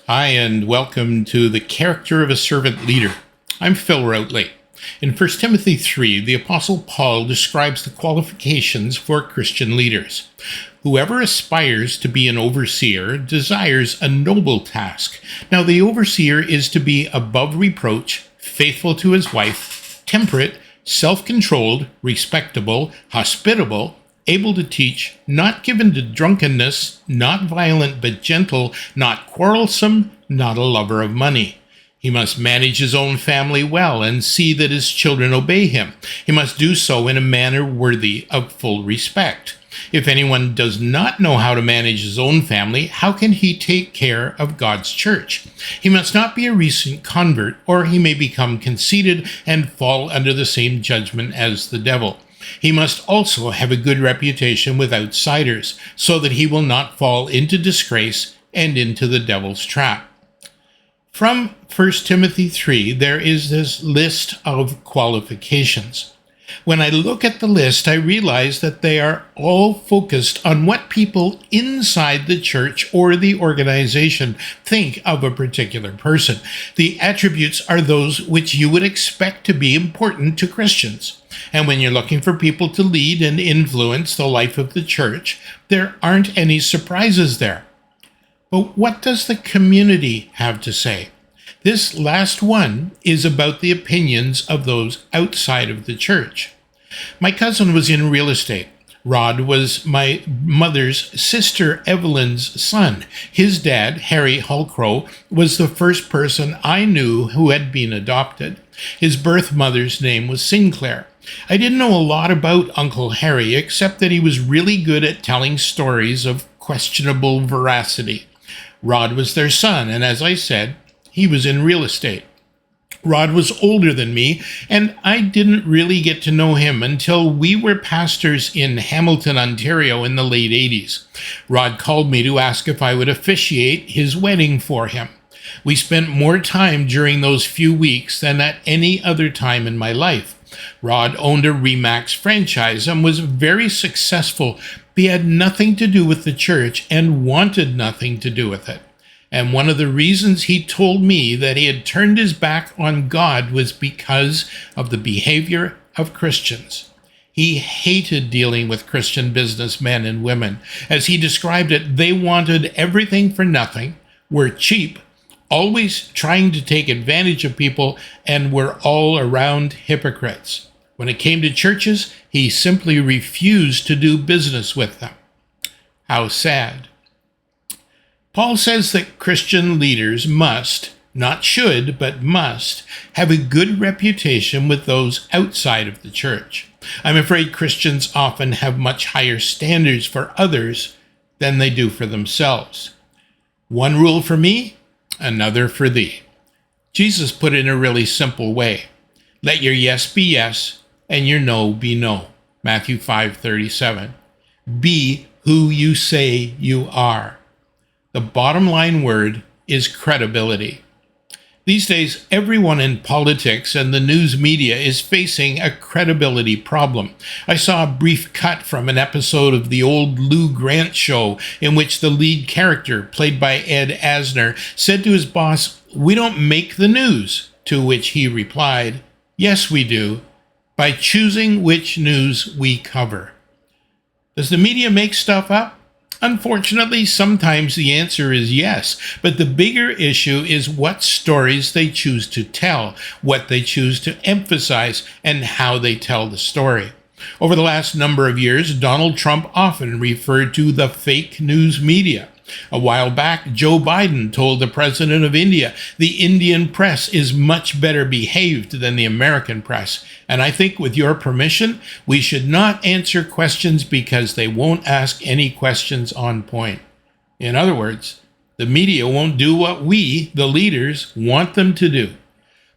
Hi, and welcome to The Character of a Servant Leader. I'm Phil Routley. In 1 Timothy 3, the Apostle Paul describes the qualifications for Christian leaders. Whoever aspires to be an overseer desires a noble task. Now, the overseer is to be above reproach, faithful to his wife, temperate, self-controlled, respectable, hospitable, able to teach, not given to drunkenness, not violent but gentle, not quarrelsome, not a lover of money. He must manage his own family well and see that his children obey him. He must do so in a manner worthy of full respect. If anyone does not know how to manage his own family, how can he take care of God's church? He must not be a recent convert, or he may become conceited and fall under the same judgment as the devil. He must also have a good reputation with outsiders, so that he will not fall into disgrace and into the devil's trap. From 1 Timothy 3, there is this list of qualifications. When I look at the list, I realize that they are all focused on what people inside the church or the organization think of a particular person. The attributes are those which you would expect to be important to Christians. And when you're looking for people to lead and influence the life of the church, there aren't any surprises there. But what does the community have to say? This last one is about the opinions of those outside of the church. My cousin was in real estate. Rod was my mother's sister Evelyn's son. His dad, Harry Holcrow, was the first person I knew who had been adopted. His birth mother's name was Sinclair. I didn't know a lot about Uncle Harry, except that he was really good at telling stories of questionable veracity. Rod was their son, and as I said, he was in real estate. Rod was older than me, and I didn't really get to know him until we were pastors in Hamilton, Ontario in the late 80s. Rod called me to ask if I would officiate his wedding for him. We spent more time during those few weeks than at any other time in my life. Rod owned a Remax franchise and was very successful. He had nothing to do with the church and wanted nothing to do with it. And one of the reasons he told me that he had turned his back on God was because of the behavior of Christians. He hated dealing with Christian businessmen and women. As he described it, they wanted everything for nothing, were cheap, always trying to take advantage of people, and were all around hypocrites. When it came to churches, he simply refused to do business with them. How sad. Paul says that Christian leaders must, not should, but must, have a good reputation with those outside of the church. I'm afraid Christians often have much higher standards for others than they do for themselves. One rule for me, another for thee. Jesus put it in a really simple way. Let your yes be yes, and your no be no. Matthew 5:37. Be who you say you are. The bottom line word is credibility. These days, everyone in politics and the news media is facing a credibility problem. I saw a brief cut from an episode of the old Lou Grant show in which the lead character, played by Ed Asner, said to his boss, "We don't make the news," to which he replied, "Yes, we do, by choosing which news we cover." Does the media make stuff up? Unfortunately, sometimes the answer is yes, but the bigger issue is what stories they choose to tell, what they choose to emphasize, and how they tell the story. Over the last number of years, Donald Trump often referred to the fake news media. A while back, Joe Biden told the president of India, the Indian press is much better behaved than the American press. And I think with your permission, we should not answer questions because they won't ask any questions on point. In other words, the media won't do what we, the leaders, want them to do.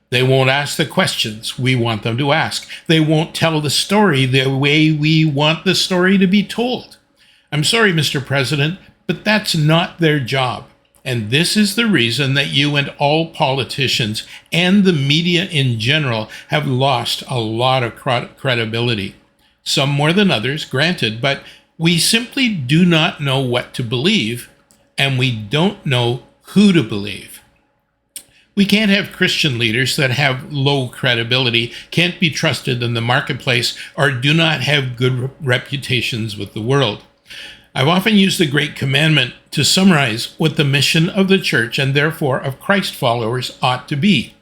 They won't ask the questions we want them to ask. They won't tell the story the way we want the story to be told. I'm sorry, Mr. President, but that's not their job. And this is the reason that you and all politicians and the media in general have lost a lot of credibility. Some more than others, granted, but we simply do not know what to believe, and we don't know who to believe. We can't have Christian leaders that have low credibility, can't be trusted in the marketplace, or do not have good reputations with the world. I've often used the Great Commandment to summarize what the mission of the church and therefore of Christ followers ought to be.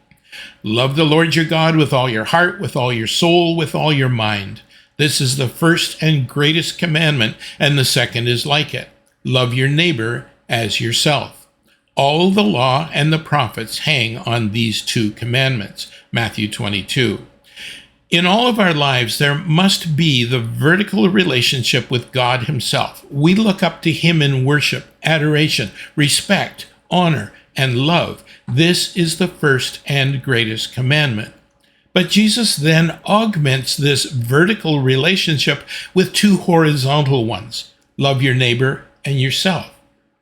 Love the Lord your God with all your heart, with all your soul, with all your mind. This is the first and greatest commandment, and the second is like it. Love your neighbor as yourself. All the law and the prophets hang on these two commandments. Matthew 22. In all of our lives, there must be the vertical relationship with God himself. We look up to him in worship, adoration, respect, honor, and love. This is the first and greatest commandment. But Jesus then augments this vertical relationship with two horizontal ones. Love your neighbor and yourself.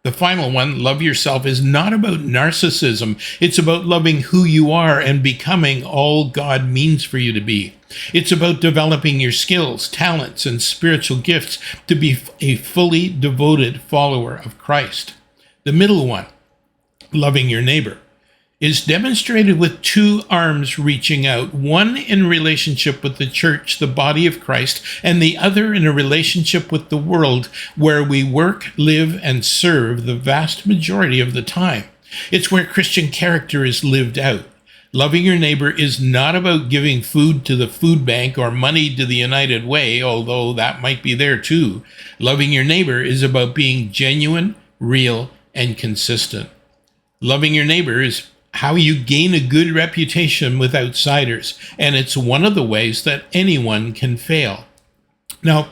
The final one, love yourself, is not about narcissism. It's about loving who you are and becoming all God means for you to be. It's about developing your skills, talents, and spiritual gifts to be a fully devoted follower of Christ. The middle one, loving your neighbor, is demonstrated with two arms reaching out, one in relationship with the church, the body of Christ, and the other in a relationship with the world, where we work, live, and serve the vast majority of the time. It's where Christian character is lived out. Loving your neighbor is not about giving food to the food bank or money to the United Way, although that might be there too. Loving your neighbor is about being genuine, real, and consistent. Loving your neighbor is how you gain a good reputation with outsiders, and it's one of the ways that anyone can fail. Now,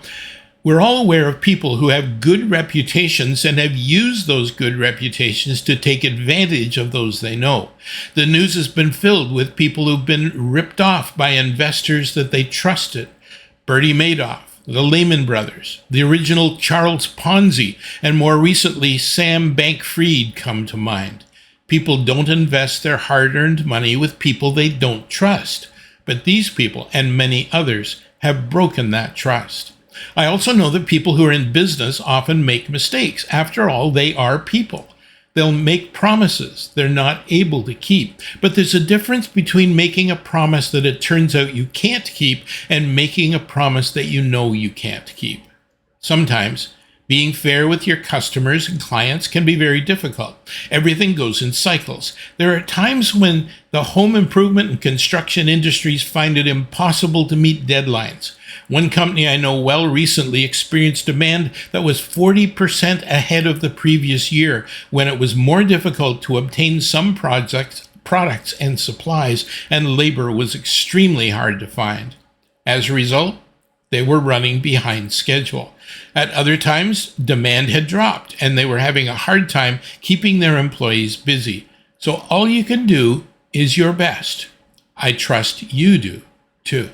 we're all aware of people who have good reputations and have used those good reputations to take advantage of those they know. The news has been filled with people who've been ripped off by investors that they trusted. Bernie Madoff, the Lehman Brothers, the original Charles Ponzi, and more recently, Sam Bankman-Fried come to mind. People don't invest their hard-earned money with people they don't trust. But these people, and many others, have broken that trust. I also know that people who are in business often make mistakes. After all, they are people. They'll make promises they're not able to keep. But there's a difference between making a promise that it turns out you can't keep and making a promise that you know you can't keep. Sometimes, being fair with your customers and clients can be very difficult. Everything goes in cycles. There are times when the home improvement and construction industries find it impossible to meet deadlines. One company I know well recently experienced demand that was 40% ahead of the previous year, when it was more difficult to obtain some products and supplies, and labor was extremely hard to find. As a result, they were running behind schedule. At other times, demand had dropped, and they were having a hard time keeping their employees busy. So all you can do is your best. I trust you do, too.